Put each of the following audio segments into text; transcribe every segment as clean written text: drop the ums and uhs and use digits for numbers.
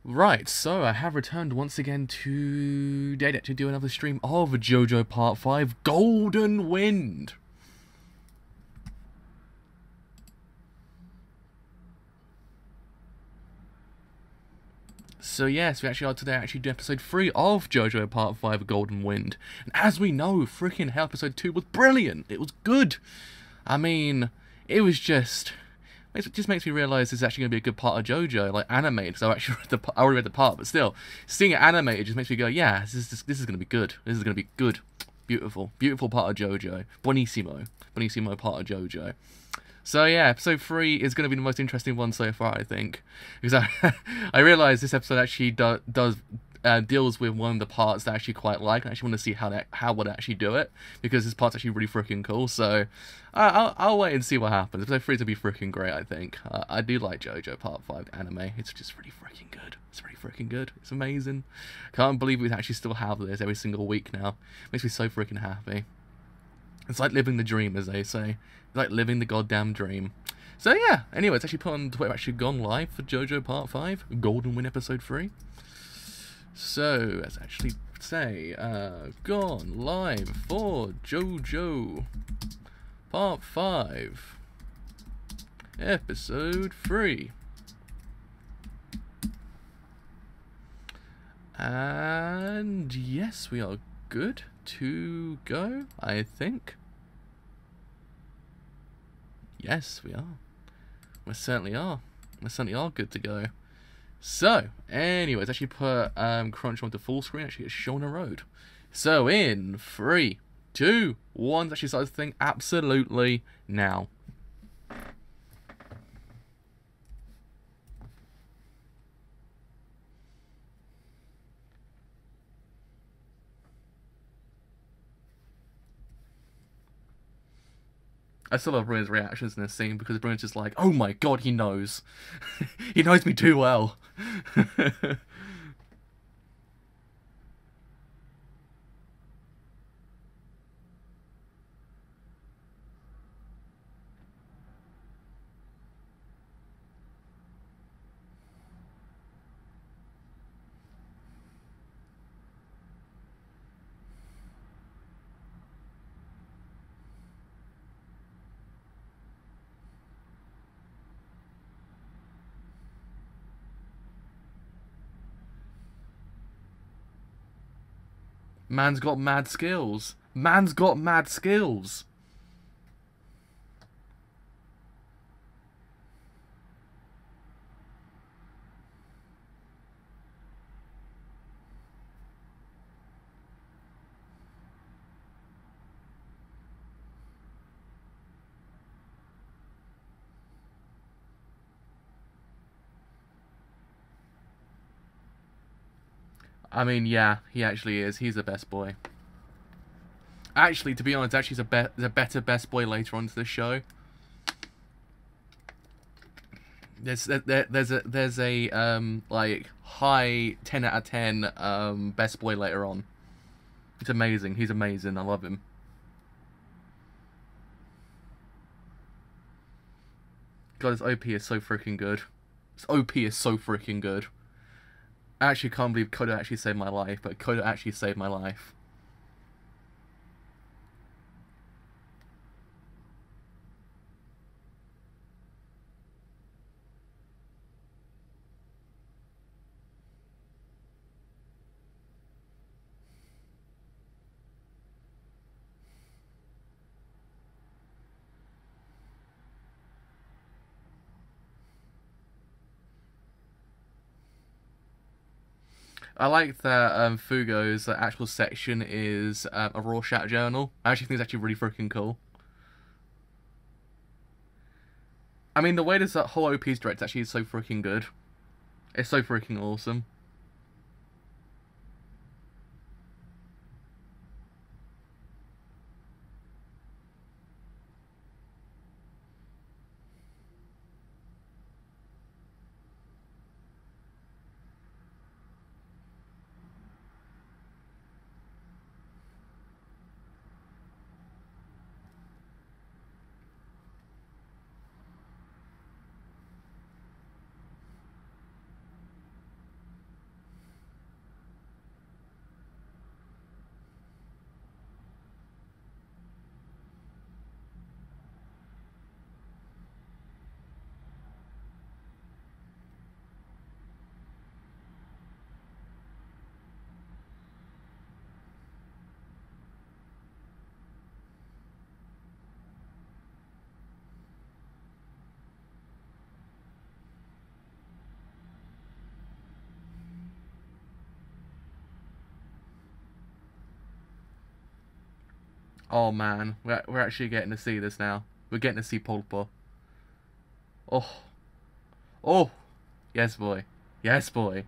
Right, so I have returned once again today to do another stream of JoJo Part 5, Golden Wind. So yes, we actually are today doing episode 3 of JoJo Part 5, Golden Wind. And as we know, freaking hell, episode 2 was brilliant. It was good. I mean, it was just... It just makes me realise this is actually going to be a good part of JoJo, like animated, because I already read the part, but still, seeing it animated just makes me go, yeah, this is going to be good. This is going to be good. Beautiful. Beautiful part of JoJo. Buonissimo. Buonissimo part of JoJo. So yeah, episode 3 is going to be the most interesting one so far, I think. Because I realise this episode actually deals with one of the parts that I actually quite like, and I actually want to see how would actually do it, because this part's actually really freaking cool. So I'll wait and see what happens. Episode 3 is going to be freaking great, I think. I do like JoJo Part 5 anime. It's just really freaking good. It's really freaking good. It's amazing. Can't believe we actually still have this every single week now. Makes me so freaking happy. It's like living the dream, as they say. It's like living the goddamn dream. So yeah, anyway, it's actually put on Twitter, actually gone live for JoJo Part 5, Golden Wind Episode 3. So, let's actually say, gone live for JoJo Part 5, Episode 3. And yes, we are good to go, I think. Yes, we are. We certainly are. We certainly are good to go. So, anyways, actually put Crunch onto full screen, actually it's shown a road. So, in 3, 2, 1, actually start this thing absolutely now. I still love Bruno's reactions in this scene, because Bruno's just like, oh my god, he knows. He knows me too well. Man's got mad skills. Man's got mad skills. I mean, yeah, he actually is. He's the best boy. Actually, to be honest, actually, he's a better best boy later on to the show. There's a like high 10 out of 10 best boy later on. It's amazing. He's amazing. I love him. God, his OP is so freaking good. His OP is so freaking good. I actually can't believe Kodo actually saved my life, but Kodo actually saved my life. I like that Fugo's actual section is a Rorschach journal. I actually think it's actually really freaking cool. I mean, the way this whole OP is directed actually is so freaking good. It's so freaking awesome. Oh man, we're actually getting to see this now. We're getting to see Pulpa. Oh, oh, yes boy, yes boy.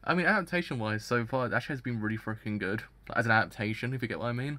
I mean, adaptation-wise, so far, it actually has been really freaking good. As an adaptation, if you get what I mean.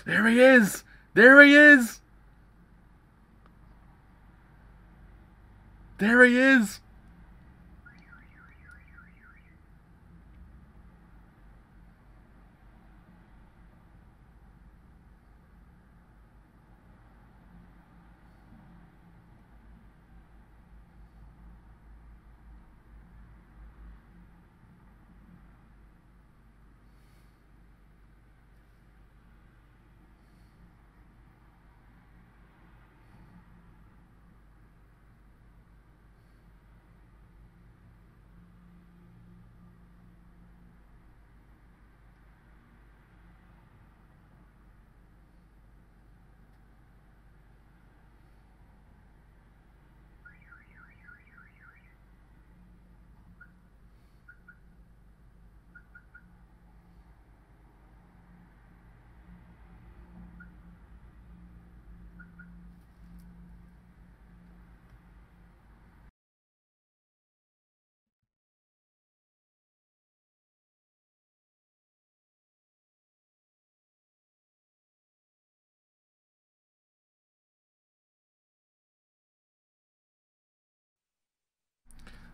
There he is! There he is! There he is!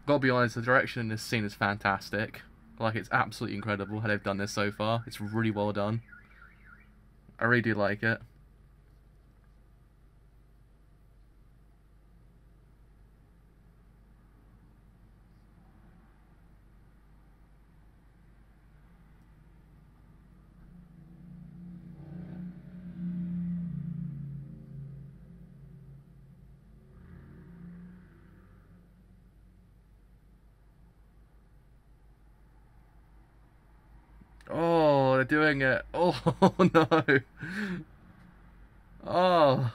Gotta be honest, the direction in this scene is fantastic. Like, it's absolutely incredible how they've done this so far. It's really well done. I really do like it. Oh, they're doing it. Oh, no. Oh.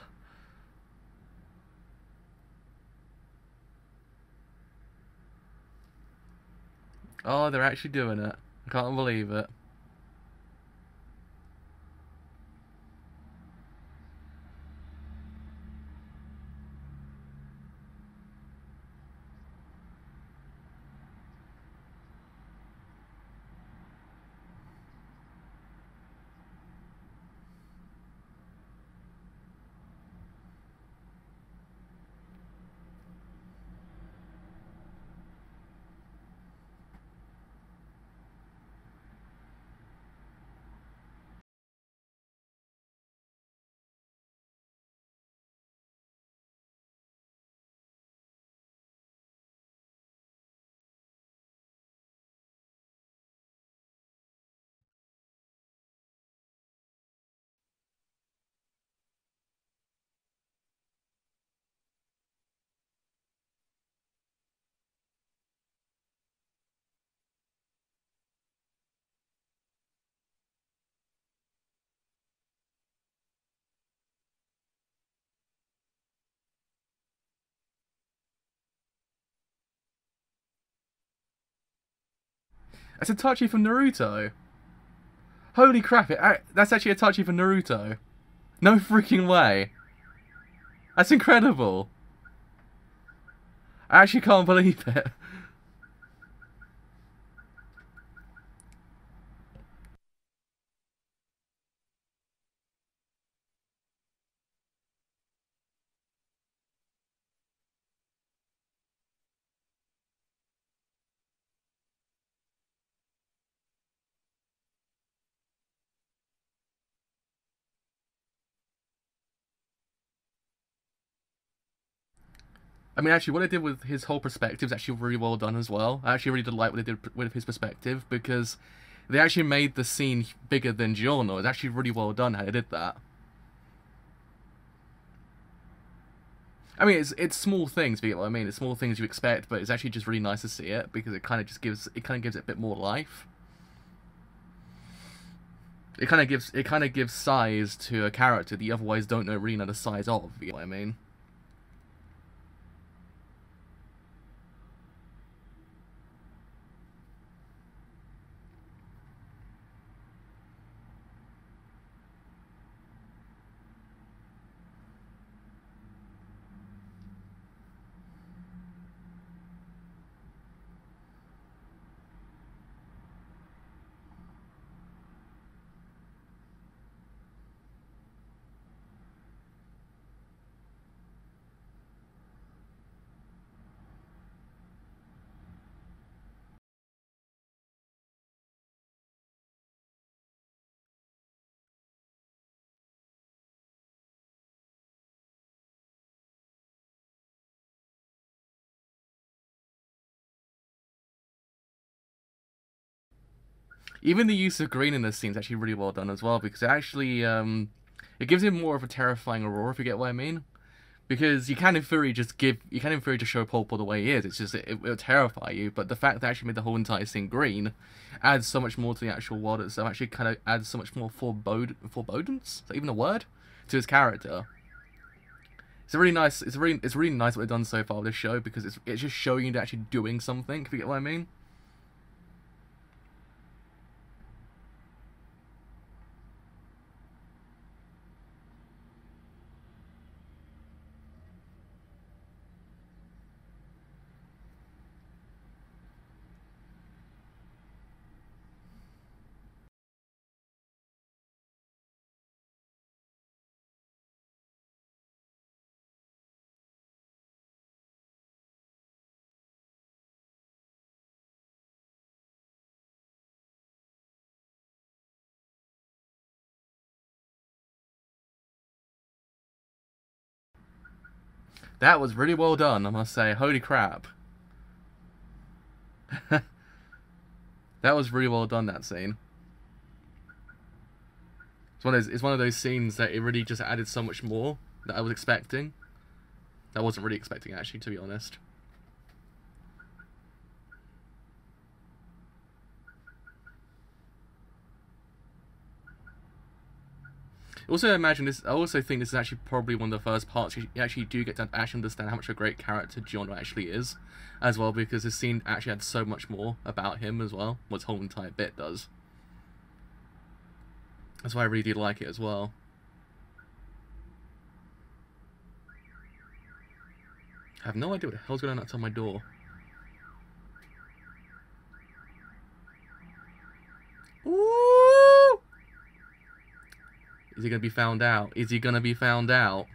Oh, they're actually doing it. I can't believe it. That's Itachi from Naruto. Holy crap, that's actually Itachi from Naruto. No freaking way. That's incredible. I actually can't believe it. I mean, actually, what they did with his whole perspective is actually really well done as well. I actually really did like what they did with his perspective, because they actually made the scene bigger than Giorno. It's actually really well done how they did that. I mean, it's small things, you get what I mean? It's small things you expect, but it's actually just really nice to see it, because it kind of gives it a bit more life. It kind of gives size to a character that you otherwise don't really know the size of, you get what I mean? Even the use of green in this scene is actually really well done as well, because it actually it gives him more of a terrifying aurora, if you get what I mean. Because you can in theory just show Pulpo the way he is. It's just it'll terrify you, but the fact that they actually made the whole entire scene green adds so much more to the actual world itself. Actually, kind of adds so much more forebodance. Is that even a word? To his character. It's a really nice. It's really nice what they've done so far with this show, because it's just showing you they're actually doing something. If you get what I mean. That was really well done, I must say. Holy crap. That was really well done, that scene. It's one of those scenes that it really just added so much more that I was expecting. That I wasn't really expecting, actually, to be honest. Also, I also think this is actually probably one of the first parts you actually do get to actually understand how much a great character Giorno actually is, as well, because this scene actually had so much more about him as well. What this whole entire bit does. That's why I really do like it as well. I have no idea what the hell's going on outside my door. Ooh! Is he gonna be found out? Is he gonna be found out?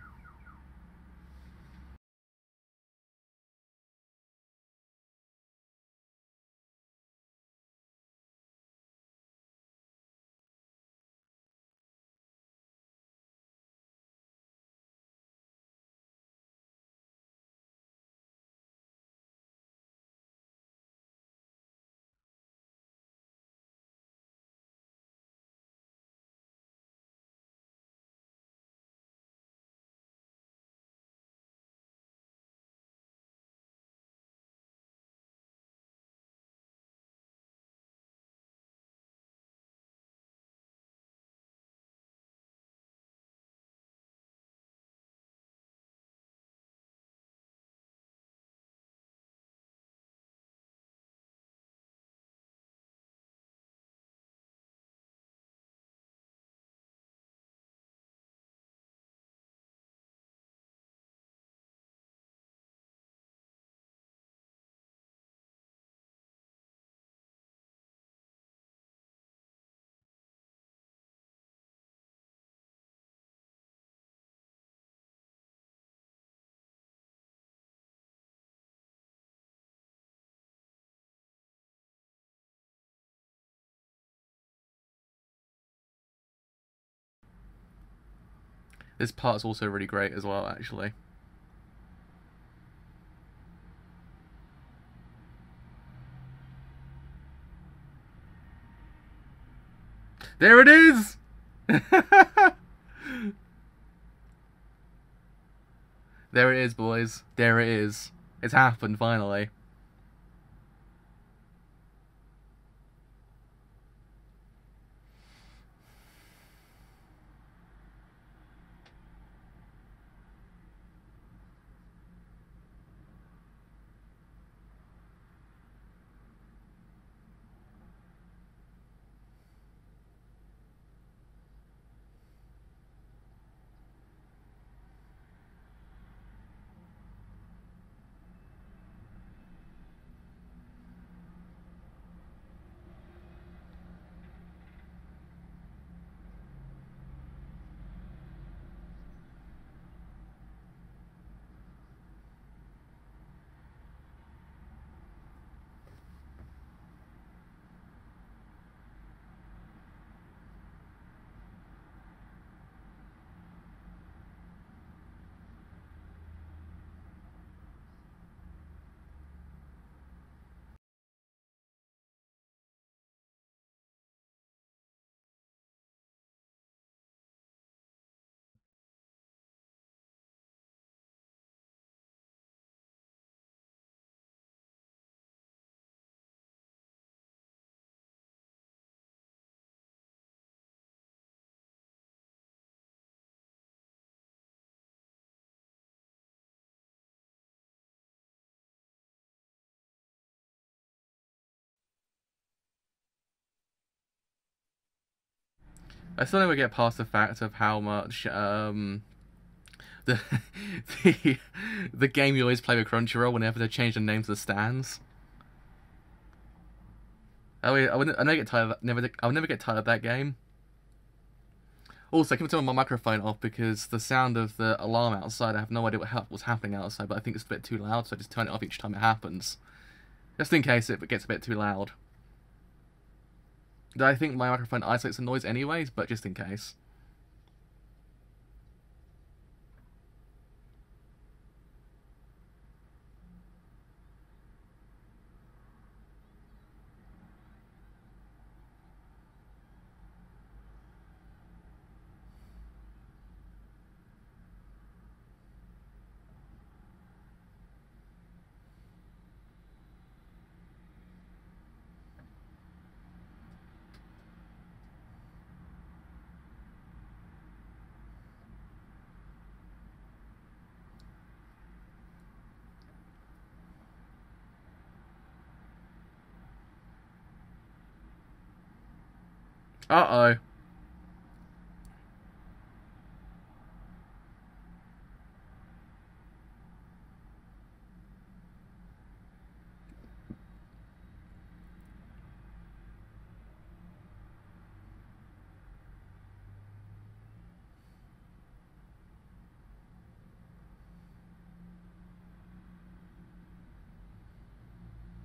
This part's also really great as well, actually. There it is! There it is, boys. There it is. It's happened, finally. I still never get past the fact of how much the the the game you always play with Crunchyroll whenever they change the names of the stands. I never get tired of that, I'll never get tired of that game. Also, I can turn my microphone off because the sound of the alarm outside, I have no idea what's happening outside, but I think it's a bit too loud, so I just turn it off each time it happens. Just in case it gets a bit too loud. I think my microphone isolates the noise anyways, but just in case. Uh-oh.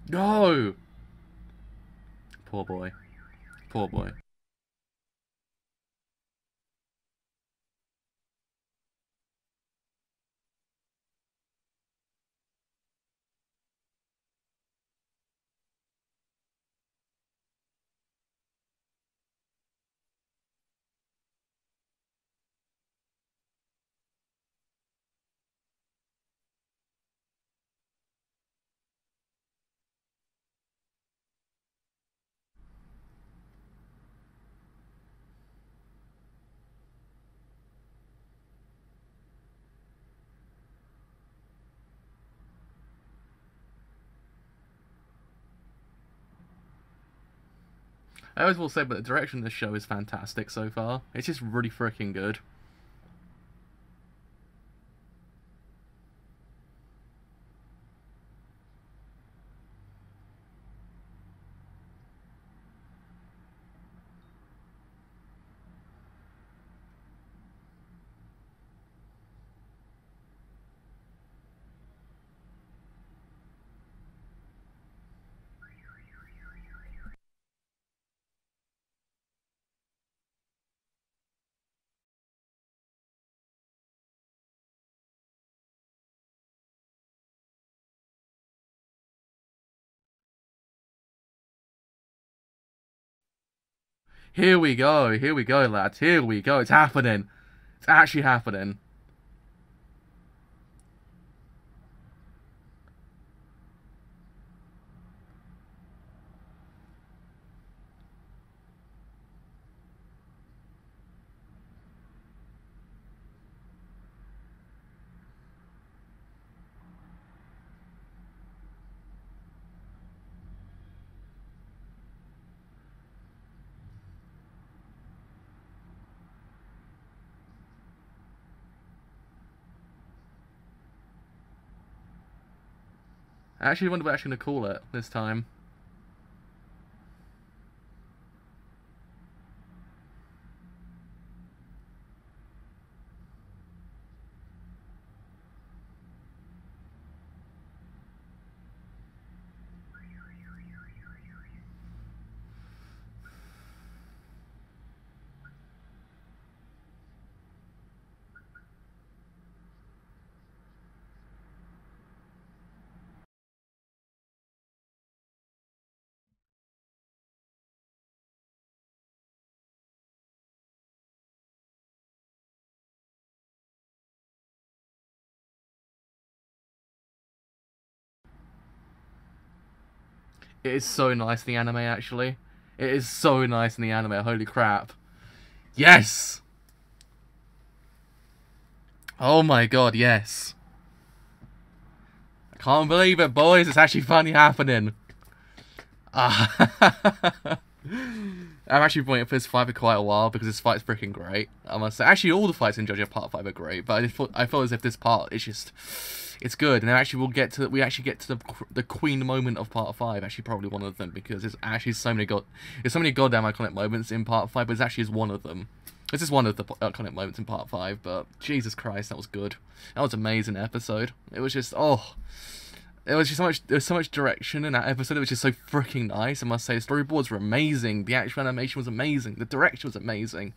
No! Poor boy. Poor boy. I always will say, but the direction of this show is fantastic so far. It's just really freaking good. Here we go, lads. Here we go. It's happening. It's actually happening. I actually wonder what I'm actually going to call it this time. It is so nice in the anime, actually. It is so nice in the anime, holy crap. Yes! Oh my god, yes. I can't believe it, boys. It's actually finally happening. I've actually been waiting for this fight for quite a while because this fight's freaking great. I must say, actually, all the fights in JoJo Part 5 are great, but I feel as if this part is just, it's good. And then actually we actually get to the queen moment of Part 5. Actually, probably one of them because there's actually so many goddamn iconic moments in Part 5, but it's actually one of them. This is one of the iconic moments in Part 5, but Jesus Christ, that was good. That was an amazing episode. It was just, oh. It was just so much. There was so much direction in that episode. It was just so freaking nice. I must say, the storyboards were amazing. The actual animation was amazing. The direction was amazing.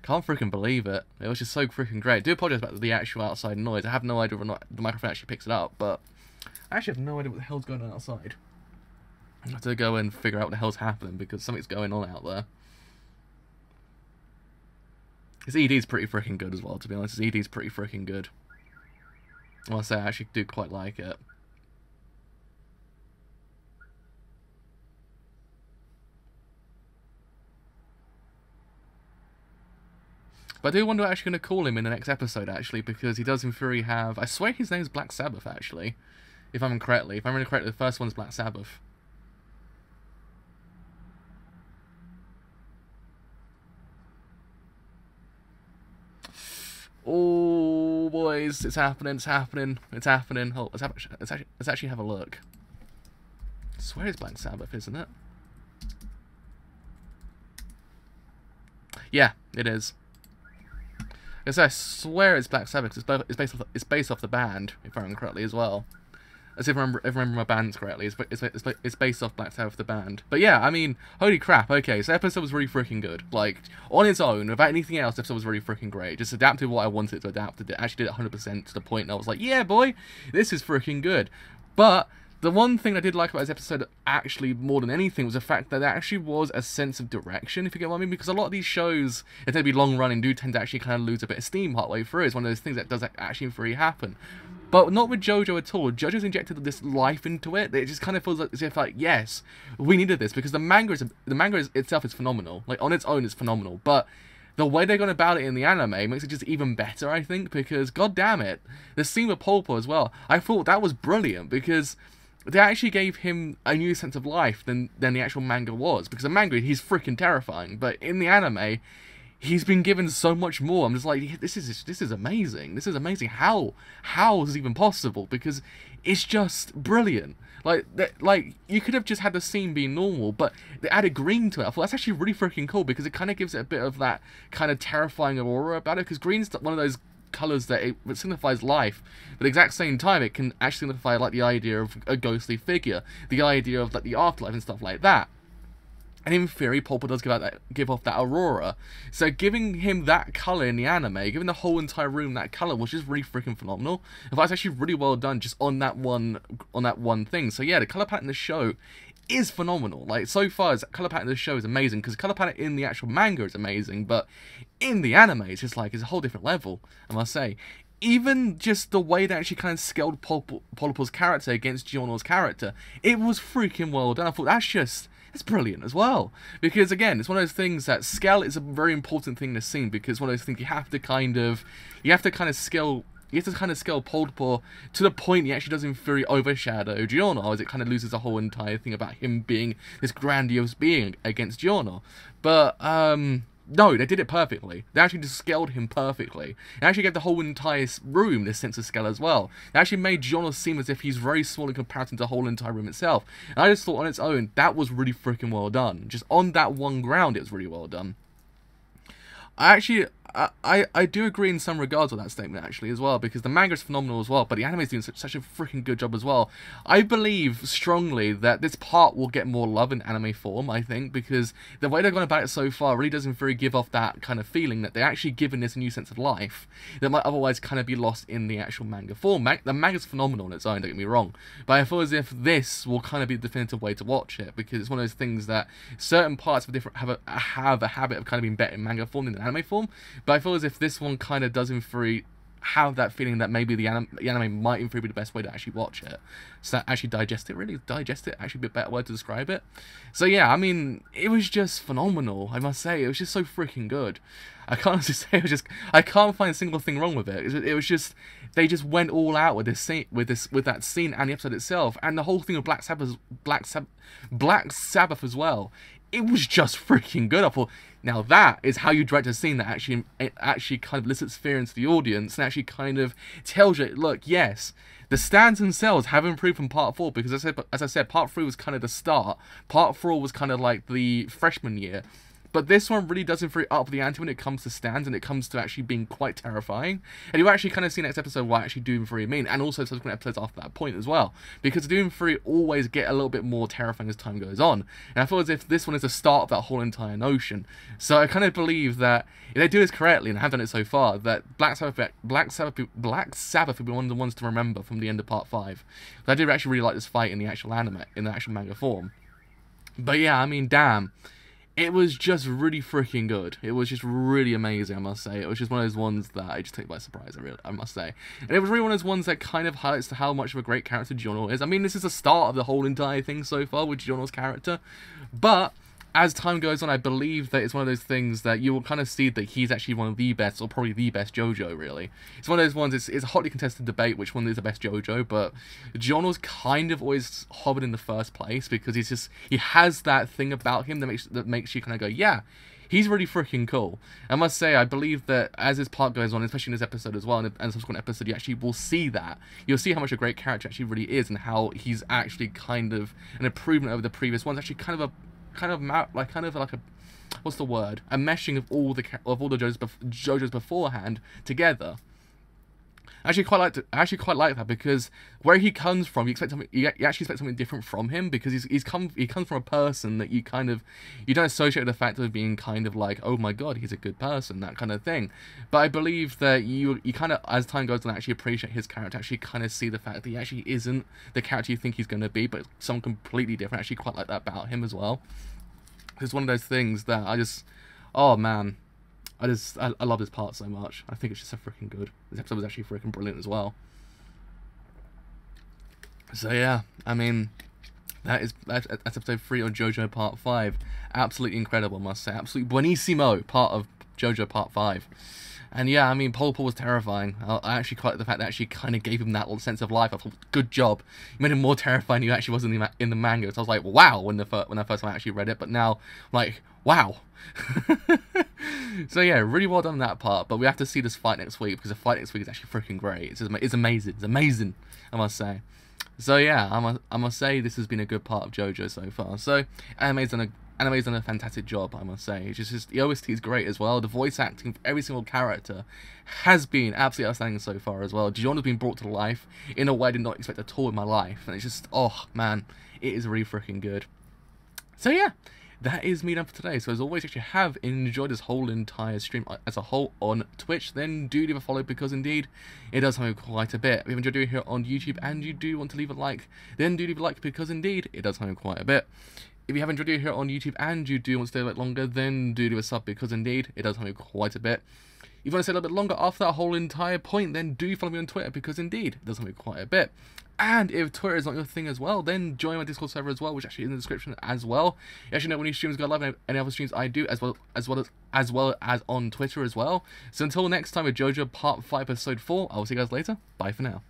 Can't freaking believe it. It was just so freaking great. I do apologize about the actual outside noise. I have no idea whether or not the microphone actually picks it up, but I actually have no idea what the hell's going on outside. I have to go and figure out what the hell's happening because something's going on out there. His ED's pretty freaking good as well. To be honest, his ED's pretty freaking good. I must say, I actually do quite like it. But I do wonder what I'm actually going to call him in the next episode, actually, because he does in theory have... I swear his name's Black Sabbath, actually. If I remember correctly. If I remember correctly, the first one's Black Sabbath. Oh, boys, it's happening, it's happening, it's happening. Oh, let's actually have a look. I swear it's Black Sabbath, isn't it? Yeah, it is. I swear it's Black Sabbath. It's based off the band, if I remember correctly as well. As if I remember my bands correctly, it's based off Black Sabbath the band. But yeah, I mean, holy crap. Okay, so the episode was really freaking good. Like on its own, without anything else, the episode was really freaking great. Just adapted what I wanted it to adapt. It actually did it 100% to the point. And I was like, yeah, boy, this is freaking good. But the one thing I did like about this episode, actually more than anything, was the fact that there actually was a sense of direction, if you get what I mean, because a lot of these shows, if they'd be long-running, do tend to actually kind of lose a bit of steam partway through. It's one of those things that does actually really happen. But not with JoJo at all. JoJo's injected this life into it. It just kind of feels as if, like, yes, we needed this, because the manga itself is phenomenal. Like, on its own, it's phenomenal. But the way they're going about it in the anime makes it just even better, I think, because, god damn it, the scene with Pulpo as well, I thought that was brilliant, because they actually gave him a new sense of life than the actual manga was. Because the manga, he's freaking terrifying. But in the anime, he's been given so much more. I'm just like, this is amazing. This is amazing. How is this even possible? Because it's just brilliant. Like you could have just had the scene be normal, but they added green to it. I thought that's actually really freaking cool because it kind of gives it a bit of that kind of terrifying aura about it. Because green's one of those colours that it signifies life, but at the exact same time it can actually signify like the idea of a ghostly figure, the idea of like the afterlife and stuff like that. And in theory, Pulpo does give off that aurora. So giving him that colour in the anime, giving the whole entire room that colour, was just really freaking phenomenal. In fact, it's actually really well done just on that one thing. So yeah, the colour palette in the show is phenomenal. Like, so far, the color palette in this show is amazing, because the color palette in the actual manga is amazing, but in the anime, it's just like, it's a whole different level, I must say. Even just the way they actually kind of scaled Polypore's character against Giorno's character, it was freaking well done. I thought, it's brilliant as well. Because again, it's one of those things that scale is a very important thing in this scene, because it's one of those things you have to kind of scale. You have to kind of scale Polypore to the point he actually doesn't fully overshadow Giorno, as it kind of loses the whole entire thing about him being this grandiose being against Giorno. But, no, they did it perfectly. They actually just scaled him perfectly. They actually gave the whole entire room this sense of scale as well. They actually made Giorno seem as if he's very small in comparison to the whole entire room itself. And I just thought on its own, that was really freaking well done. Just on that one ground, it was really well done. I do agree in some regards with that statement, actually, as well, because the manga is phenomenal as well, but the anime is doing such a freaking good job as well. I believe strongly that this part will get more love in anime form, I think, because the way they've gone about it so far really doesn't really give off that kind of feeling that they're actually giving this a new sense of life that might otherwise kind of be lost in the actual manga form. The manga's phenomenal on its own, don't get me wrong, but I feel as if this will kind of be the definitive way to watch it, because it's one of those things that certain parts have a habit of kind of being better in manga form than in anime form. But I feel as if this one kind of does in theory have that feeling that maybe the anime might in theory be the best way to actually watch it. So actually digest it, actually be a better word to describe it. So yeah, I mean, it was just phenomenal, I must say. It was just so freaking good. I can't honestly say, I can't find a single thing wrong with it. It was just, they just went all out with this scene, with that scene and the episode itself, and the whole thing of Black Sabbath as well. It was just freaking good. I thought, now that is how you direct a scene that actually kind of elicits fear into the audience and actually kind of tells you, look, yes, the stands themselves have improved from part 4, because as I said, part 3 was kind of the start. Part 4 was kind of like the freshman year. But this one really doesn't very up the ante when it comes to stands and it comes to actually being quite terrifying. And you actually kind of see next episode what actually Doom 3 mean, and also subsequent episodes after that point as well. Because Doom 3 always get a little bit more terrifying as time goes on. And I feel as if this one is the start of that whole entire notion. So I kind of believe that if they do this correctly, and have done it so far, that Black Sabbath will be one of the ones to remember from the end of part 5. But I did actually really like this fight in the actual anime, in the actual manga form. But yeah, I mean, damn. It was just really freaking good. It was just really amazing, I must say. It was just one of those ones that I just took by surprise, I must say. And it was really one of those ones that kind of highlights how much of a great character Giorno is. I mean, this is the start of the whole entire thing so far with Giorno's character. But as time goes on, I believe that it's one of those things that you will kind of see that he's actually one of the best, or probably the best JoJo, really. It's one of those ones, it's a hotly contested debate which one is the best JoJo, but Giorno's kind of always hovered in the first place, because he has that thing about him that makes you kind of go, yeah, he's really freaking cool. I must say, I believe that as this part goes on, especially in this episode as well, and subsequent episode, you actually will see that. You'll see how much a great character actually really is, and how he's actually kind of an improvement over the previous ones, actually kind of like a, what's the word? A meshing of all the JoJo's beforehand together. I actually quite like that, because where he comes from, you actually expect something different from him, because he comes from a person that you don't associate with the fact of being kind of like, oh my god, he's a good person, that kind of thing. But I believe that you kind of, as time goes on, actually appreciate his character, actually kind of see the fact that he actually isn't the character you think he's going to be, but someone completely different. I actually quite like that about him as well. It's one of those things that oh man, I love this part so much. I think it's just so freaking good. This episode was actually freaking brilliant as well. So yeah, I mean, that's episode 3 of JoJo Part 5. Absolutely incredible, I must say. Absolutely buonissimo part of JoJo Part 5. And yeah, I mean, Polypore was terrifying. I actually quite like the fact that actually kind of gave him that little sense of life. I thought, good job. You made him more terrifying than he actually was in the manga. So I was like, wow, when I first time I actually read it. But now, like, wow. So yeah, really well done on that part. But we have to see this fight next week, because the fight next week is actually freaking great. It's amazing. It's amazing, I must say. So yeah, I must say this has been a good part of JoJo so far. So anime's done a fantastic job, I must say. It's just the OST is great as well. The voice acting for every single character has been absolutely outstanding so far as well. Giorno's been brought to life in a way I did not expect at all in my life, and it's just, oh man, it is really freaking good. So yeah, that is me done for today. So as always, if you have enjoyed this whole entire stream as a whole on Twitch, then do leave a follow, because indeed it does help me quite a bit. If you enjoyed doing it here on YouTube and you do want to leave a like, then do leave a like, because indeed it does help me quite a bit. If you haven't enjoyed it here on YouTube and you do want to stay a bit longer, then do leave a sub, because indeed it does help me quite a bit. If you want to stay a little bit longer after that whole entire point, then do follow me on Twitter, because indeed it does help me quite a bit. And if Twitter is not your thing as well, then join my Discord server as well, which actually is in the description as well. You actually know when new streams go live and any other streams I do, as well as on Twitter as well. So until next time with JoJo Part 5 Episode 4, I will see you guys later. Bye for now.